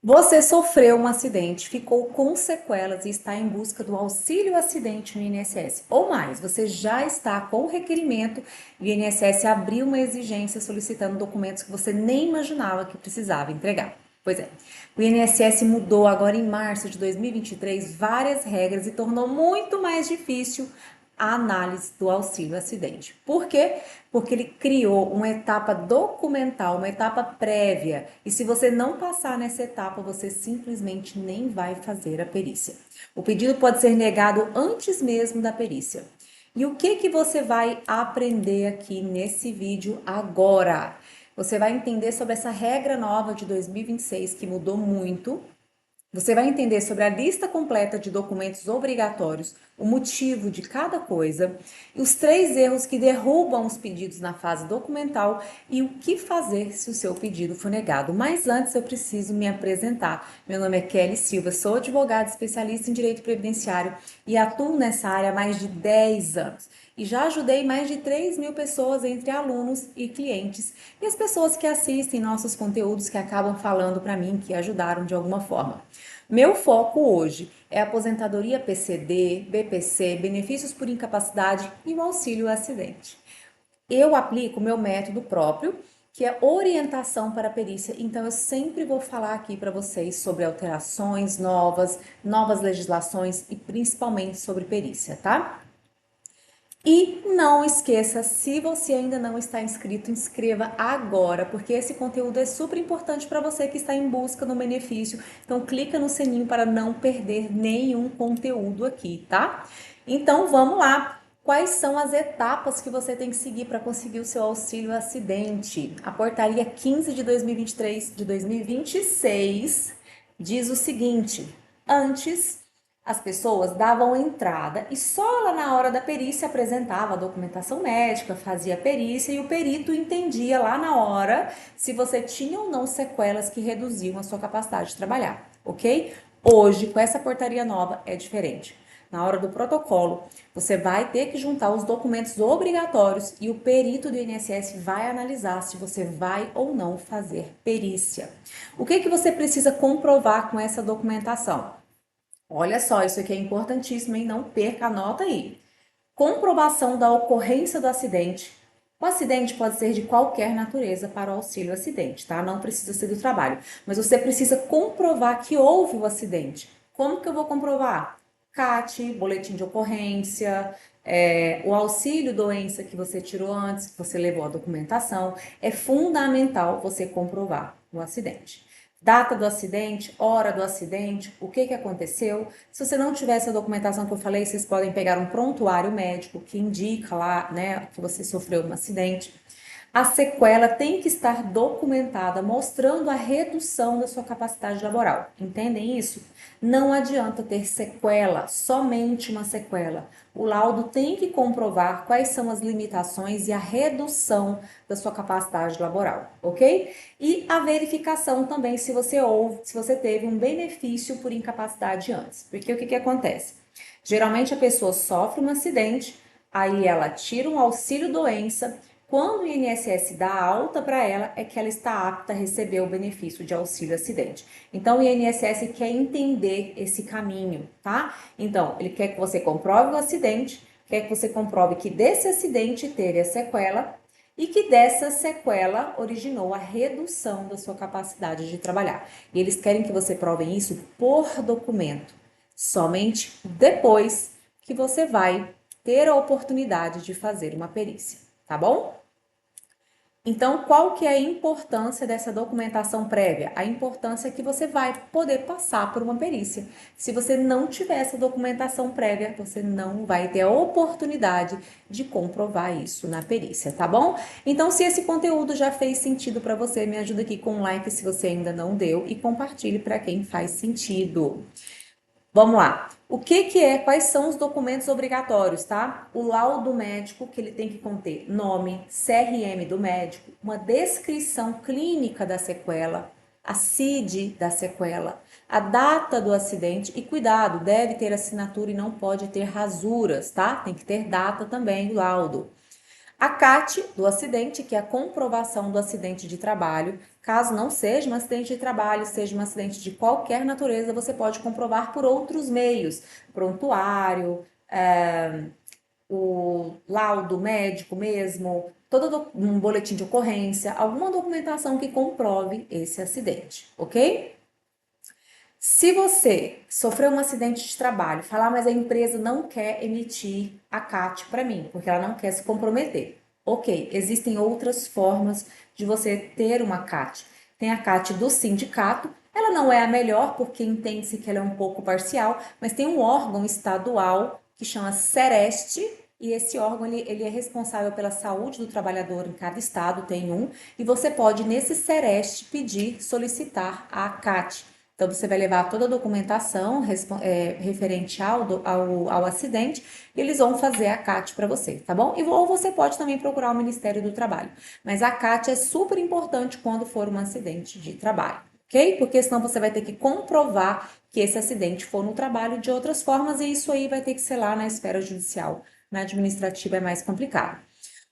Você sofreu um acidente, ficou com sequelas e está em busca do auxílio acidente no INSS. Ou mais, você já está com o requerimento e o INSS abriu uma exigência solicitando documentos que você nem imaginava que precisava entregar. Pois é, o INSS mudou agora em março de 2023 várias regras e tornou muito mais difícil a análise do auxílio acidente. Por quê? Porque ele criou uma etapa documental, uma etapa prévia, e se você não passar nessa etapa, você simplesmente nem vai fazer a perícia. O pedido pode ser negado antes mesmo da perícia. E o que você vai aprender aqui nesse vídeo agora? Você vai entender sobre essa regra nova de 2026 que mudou muito. Você vai entender sobre a lista completa de documentos obrigatórios, o motivo de cada coisa, os 3 erros que derrubam os pedidos na fase documental e o que fazer se o seu pedido for negado. Mas antes eu preciso me apresentar. Meu nome é Kelly Silva, sou advogada especialista em direito previdenciário e atuo nessa área há mais de 10 anos. E já ajudei mais de 3.000 pessoas entre alunos e clientes e as pessoas que assistem nossos conteúdos que acabam falando para mim que ajudaram de alguma forma. Meu foco hoje é aposentadoria PCD, BPC, benefícios por incapacidade e o auxílio acidente. Eu aplico o meu método próprio, que é orientação para a perícia, então eu sempre vou falar aqui para vocês sobre alterações novas, novas legislações e principalmente sobre perícia, tá? E não esqueça, se você ainda não está inscrito, inscreva agora, porque esse conteúdo é super importante para você que está em busca do benefício. Então clica no sininho para não perder nenhum conteúdo aqui, tá? Então vamos lá. Quais são as etapas que você tem que seguir para conseguir o seu auxílio acidente? A portaria 15 de 2023 de 2026 diz o seguinte: antes as pessoas davam entrada e só lá na hora da perícia apresentava a documentação médica, fazia a perícia e o perito entendia lá na hora se você tinha ou não sequelas que reduziam a sua capacidade de trabalhar, ok? Hoje, com essa portaria nova, é diferente. Na hora do protocolo, você vai ter que juntar os documentos obrigatórios e o perito do INSS vai analisar se você vai ou não fazer perícia. O que você precisa comprovar com essa documentação? Olha só, isso aqui é importantíssimo, hein? Não perca, anota aí. Comprovação da ocorrência do acidente. O acidente pode ser de qualquer natureza para o auxílio acidente, tá? Não precisa ser do trabalho, mas você precisa comprovar que houve o acidente. Como que eu vou comprovar? CAT, boletim de ocorrência, o auxílio doença que você tirou antes, que você levou a documentação. É fundamental você comprovar o acidente. Data do acidente, hora do acidente, o que aconteceu. Se você não tiver essa documentação que eu falei, vocês podem pegar um prontuário médico que indica lá, né, que você sofreu um acidente. A sequela tem que estar documentada, mostrando a redução da sua capacidade laboral. Entendem isso? Não adianta ter sequela, somente uma sequela. O laudo tem que comprovar quais são as limitações e a redução da sua capacidade laboral, ok? E a verificação também se você teve um benefício por incapacidade antes. Porque o que acontece? Geralmente a pessoa sofre um acidente, aí ela tira um auxílio doença. Quando o INSS dá alta para ela, é que ela está apta a receber o benefício de auxílio acidente. Então, o INSS quer entender esse caminho, tá? Então, ele quer que você comprove o acidente, quer que você comprove que desse acidente teve a sequela e que dessa sequela originou a redução da sua capacidade de trabalhar. E eles querem que você prove isso por documento, somente depois que você vai ter a oportunidade de fazer uma perícia, tá bom? Então, qual que é a importância dessa documentação prévia? A importância é que você vai poder passar por uma perícia. Se você não tiver essa documentação prévia, você não vai ter a oportunidade de comprovar isso na perícia, tá bom? Então, se esse conteúdo já fez sentido para você, me ajuda aqui com um like se você ainda não deu e compartilhe para quem faz sentido. Vamos lá. Quais são os documentos obrigatórios, tá? O laudo médico, que ele tem que conter nome, CRM do médico, uma descrição clínica da sequela, a CID da sequela, a data do acidente e cuidado, deve ter assinatura e não pode ter rasuras, tá? Tem que ter data também do laudo. A CAT do acidente, que é a comprovação do acidente de trabalho. Caso não seja um acidente de trabalho, seja um acidente de qualquer natureza, você pode comprovar por outros meios, prontuário, o laudo médico mesmo, todo um boletim de ocorrência, alguma documentação que comprove esse acidente, ok? Se você sofreu um acidente de trabalho, falar, mas a empresa não quer emitir a CAT para mim, porque ela não quer se comprometer. Ok, existem outras formas de você ter uma CAT. Tem a CAT do sindicato, ela não é a melhor, porque entende-se que ela é um pouco parcial, mas tem um órgão estadual que chama Sereste, e esse órgão ele é responsável pela saúde do trabalhador em cada estado, tem um, e você pode, nesse Sereste, pedir, solicitar a CAT. Então, você vai levar toda a documentação referente ao acidente e eles vão fazer a CAT para você, tá bom? Ou você pode também procurar o Ministério do Trabalho. Mas a CAT é super importante quando for um acidente de trabalho, ok? Porque senão você vai ter que comprovar que esse acidente foi no trabalho de outras formas e isso aí vai ter que ser lá na esfera judicial. Na administrativa é mais complicado.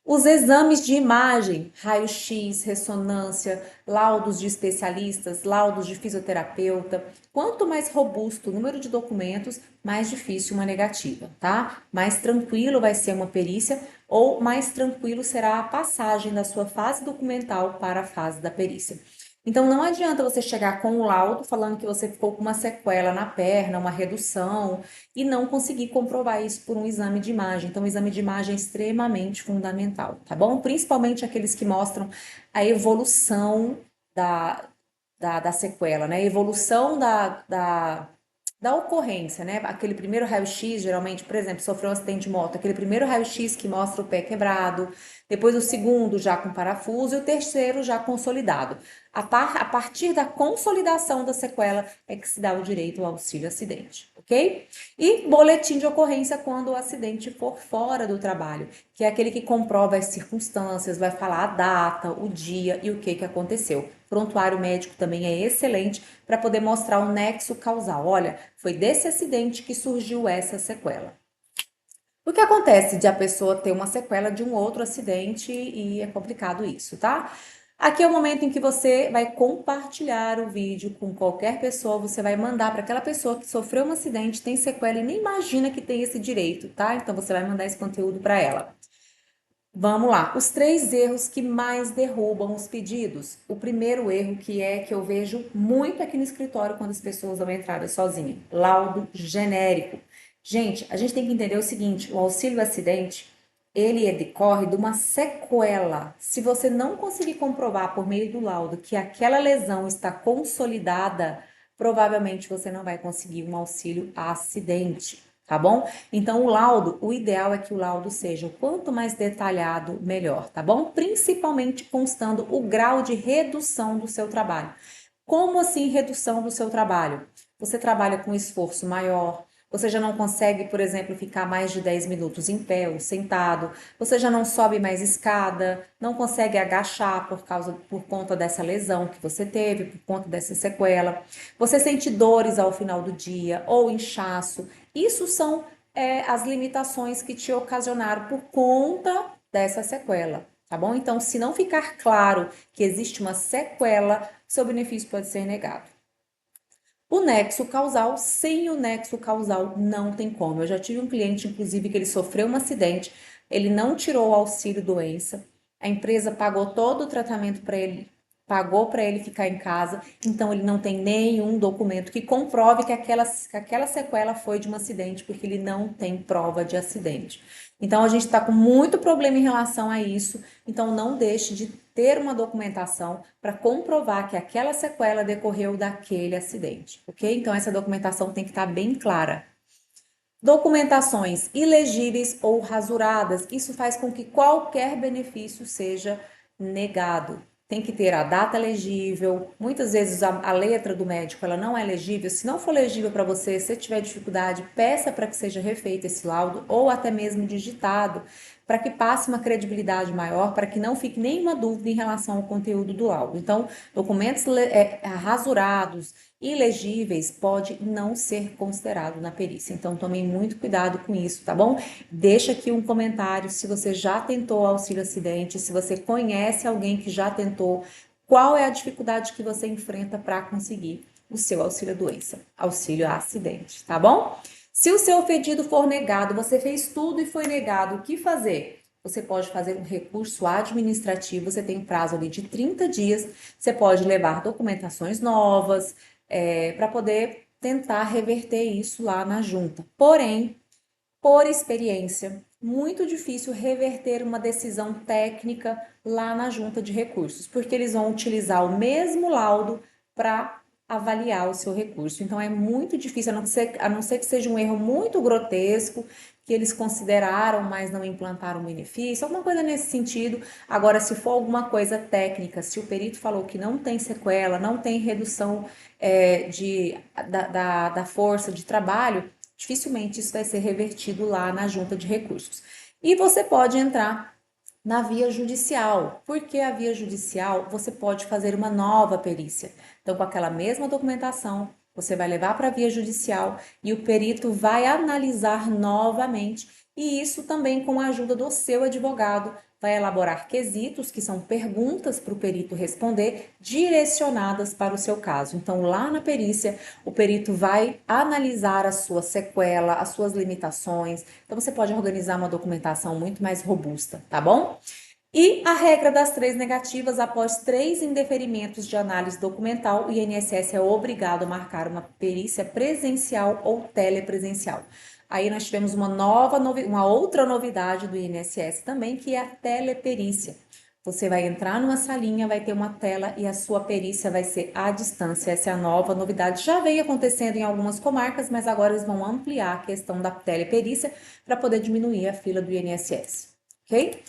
Os exames de imagem, raio-x, ressonância, laudos de especialistas, laudos de fisioterapeuta. Quanto mais robusto o número de documentos, mais difícil uma negativa, tá? Mais tranquilo vai ser uma perícia ou mais tranquilo será a passagem da sua fase documental para a fase da perícia. Então, não adianta você chegar com o laudo falando que você ficou com uma sequela na perna, uma redução, e não conseguir comprovar isso por um exame de imagem. Então, o exame de imagem é extremamente fundamental, tá bom? Principalmente aqueles que mostram a evolução da sequela, né? A evolução da ocorrência, né? Aquele primeiro raio-x, geralmente, por exemplo, sofreu um acidente de moto, aquele primeiro raio-x que mostra o pé quebrado, depois o segundo já com parafuso e o terceiro já consolidado. A partir da consolidação da sequela é que se dá o direito ao auxílio acidente, ok? E boletim de ocorrência quando o acidente for fora do trabalho, que é aquele que comprova as circunstâncias, vai falar a data, o dia e o que aconteceu. Prontuário médico também é excelente para poder mostrar o nexo causal. Olha, foi desse acidente que surgiu essa sequela. O que acontece de a pessoa ter uma sequela de um outro acidente e é complicado isso, tá? Aqui é o momento em que você vai compartilhar o vídeo com qualquer pessoa, você vai mandar para aquela pessoa que sofreu um acidente, tem sequela e nem imagina que tem esse direito, tá? Então você vai mandar esse conteúdo para ela. Vamos lá, os 3 erros que mais derrubam os pedidos. O primeiro erro que eu vejo muito aqui no escritório quando as pessoas dão entrada sozinha, laudo genérico. Gente, a gente tem que entender o seguinte, o auxílio acidente, ele decorre de uma sequela. Se você não conseguir comprovar por meio do laudo que aquela lesão está consolidada, provavelmente você não vai conseguir um auxílio acidente, tá bom? Então, o ideal é que o laudo seja o quanto mais detalhado, melhor, tá bom? Principalmente constando o grau de redução do seu trabalho. Como assim redução do seu trabalho? Você trabalha com esforço maior, você já não consegue, por exemplo, ficar mais de 10 minutos em pé ou sentado, você já não sobe mais escada, não consegue agachar por conta dessa lesão que você teve, por conta dessa sequela. Você sente dores ao final do dia ou inchaço. Isso são as limitações que te ocasionaram por conta dessa sequela, tá bom? Então, se não ficar claro que existe uma sequela, seu benefício pode ser negado. O nexo causal, sem o nexo causal, não tem como. Eu já tive um cliente, inclusive, que ele sofreu um acidente, ele não tirou o auxílio doença, a empresa pagou todo o tratamento para ele, pagou para ele ficar em casa, então ele não tem nenhum documento que comprove que aquela sequela foi de um acidente, porque ele não tem prova de acidente. Então a gente está com muito problema em relação a isso, então não deixe de ter uma documentação para comprovar que aquela sequela decorreu daquele acidente, ok? Então essa documentação tem que estar bem clara. Documentações ilegíveis ou rasuradas, isso faz com que qualquer benefício seja negado. Tem que ter a data legível, muitas vezes a letra do médico ela não é legível. Se não for legível para você, se tiver dificuldade, peça para que seja refeito esse laudo ou até mesmo digitado, para que passe uma credibilidade maior, para que não fique nenhuma dúvida em relação ao conteúdo do laudo. Então, documentos rasurados, ilegíveis pode não ser considerado na perícia. Então, tomem muito cuidado com isso, tá bom? Deixa aqui um comentário se você já tentou auxílio acidente, se você conhece alguém que já tentou, qual é a dificuldade que você enfrenta para conseguir o seu auxílio doença, auxílio acidente, tá bom? Se o seu pedido for negado, você fez tudo e foi negado, o que fazer? Você pode fazer um recurso administrativo, você tem prazo ali de 30 dias, você pode levar documentações novas, para poder tentar reverter isso lá na junta. Porém, por experiência, muito difícil reverter uma decisão técnica lá na junta de recursos, porque eles vão utilizar o mesmo laudo para avaliar o seu recurso. Então é muito difícil, a não ser que seja um erro muito grotesco, que eles consideraram, mas não implantaram benefício, alguma coisa nesse sentido. Agora, se for alguma coisa técnica, se o perito falou que não tem sequela, não tem redução da força de trabalho, dificilmente isso vai ser revertido lá na junta de recursos. E você pode entrar na via judicial, porque a via judicial você pode fazer uma nova perícia. Então, com aquela mesma documentação, você vai levar para a via judicial e o perito vai analisar novamente, e isso também com a ajuda do seu advogado, vai elaborar quesitos, que são perguntas para o perito responder, direcionadas para o seu caso. Então, lá na perícia, o perito vai analisar a sua sequela, as suas limitações. Então, você pode organizar uma documentação muito mais robusta, tá bom? E a regra das 3 negativas, após 3 indeferimentos de análise documental, o INSS é obrigado a marcar uma perícia presencial ou telepresencial. Aí nós tivemos uma outra novidade do INSS também, que é a teleperícia. Você vai entrar numa salinha, vai ter uma tela e a sua perícia vai ser à distância. Essa é a nova novidade. Já veio acontecendo em algumas comarcas, mas agora eles vão ampliar a questão da teleperícia para poder diminuir a fila do INSS, ok?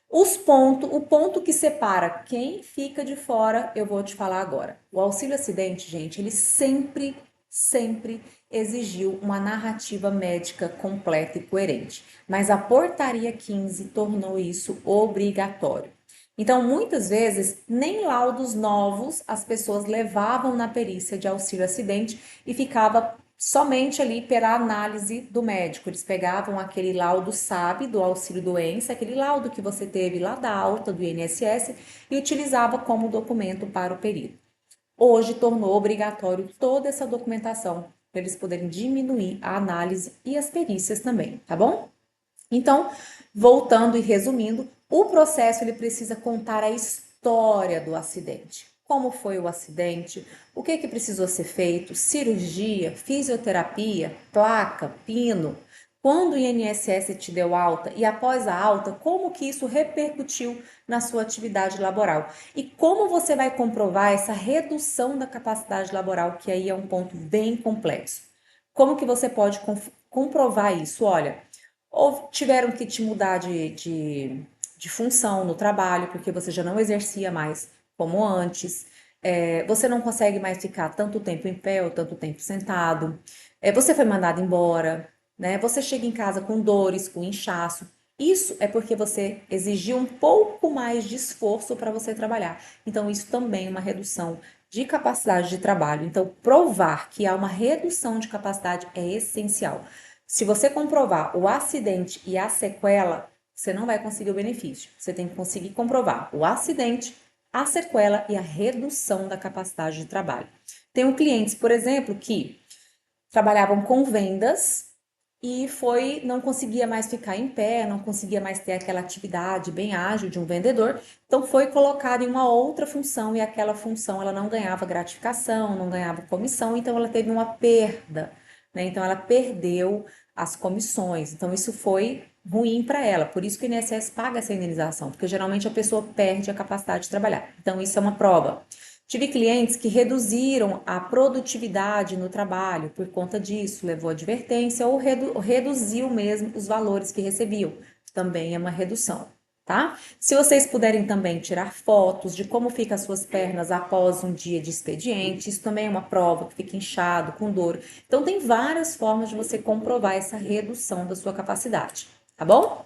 O ponto que separa quem fica de fora, eu vou te falar agora. O auxílio acidente, gente, ele sempre exigiu uma narrativa médica completa e coerente, mas a portaria 15 tornou isso obrigatório. Então, muitas vezes, nem laudos novos as pessoas levavam na perícia de auxílio acidente e ficava somente ali pela análise do médico. Eles pegavam aquele laudo SAB do auxílio doença, aquele laudo que você teve lá da alta do INSS e utilizava como documento para o perito. Hoje tornou obrigatório toda essa documentação para eles poderem diminuir a análise e as perícias também, tá bom? Então, voltando e resumindo, o processo ele precisa contar a história do acidente. Como foi o acidente, o que precisou ser feito, cirurgia, fisioterapia, placa, pino, quando o INSS te deu alta e após a alta, como que isso repercutiu na sua atividade laboral e como você vai comprovar essa redução da capacidade laboral, que aí é um ponto bem complexo. Como que você pode comprovar isso? Olha, ou tiveram que te mudar de função no trabalho, porque você já não exercia mais como antes, você não consegue mais ficar tanto tempo em pé ou tanto tempo sentado, você foi mandado embora, né? Você chega em casa com dores, com inchaço. Isso é porque você exigiu um pouco mais de esforço para você trabalhar. Então, isso também é uma redução de capacidade de trabalho. Então, provar que há uma redução de capacidade é essencial. Se você comprovar o acidente e a sequela, você não vai conseguir o benefício. Você tem que conseguir comprovar o acidente, a sequela e a redução da capacidade de trabalho. Tenho clientes, por exemplo, que trabalhavam com vendas e não conseguia mais ficar em pé, não conseguia mais ter aquela atividade bem ágil de um vendedor, então foi colocado em uma outra função e aquela função ela não ganhava gratificação, não ganhava comissão, então ela teve uma perda, né? Então ela perdeu as comissões, então isso foi ruim para ela, por isso que o INSS paga essa indenização, porque geralmente a pessoa perde a capacidade de trabalhar, então isso é uma prova. Tive clientes que reduziram a produtividade no trabalho por conta disso, levou advertência ou reduziu mesmo os valores que recebiam. Também é uma redução, tá? Se vocês puderem também tirar fotos de como ficam as suas pernas após um dia de expediente, isso também é uma prova que fica inchado, com dor. Então, tem várias formas de você comprovar essa redução da sua capacidade, tá bom?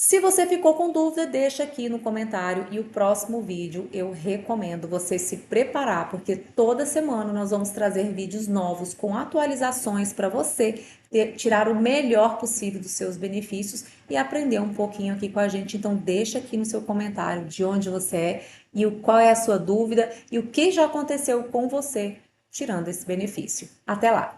Se você ficou com dúvida, deixa aqui no comentário e o próximo vídeo eu recomendo você se preparar, porque toda semana nós vamos trazer vídeos novos com atualizações para você tirar o melhor possível dos seus benefícios e aprender um pouquinho aqui com a gente. Então deixa aqui no seu comentário de onde você é e qual é a sua dúvida e o que já aconteceu com você tirando esse benefício. Até lá!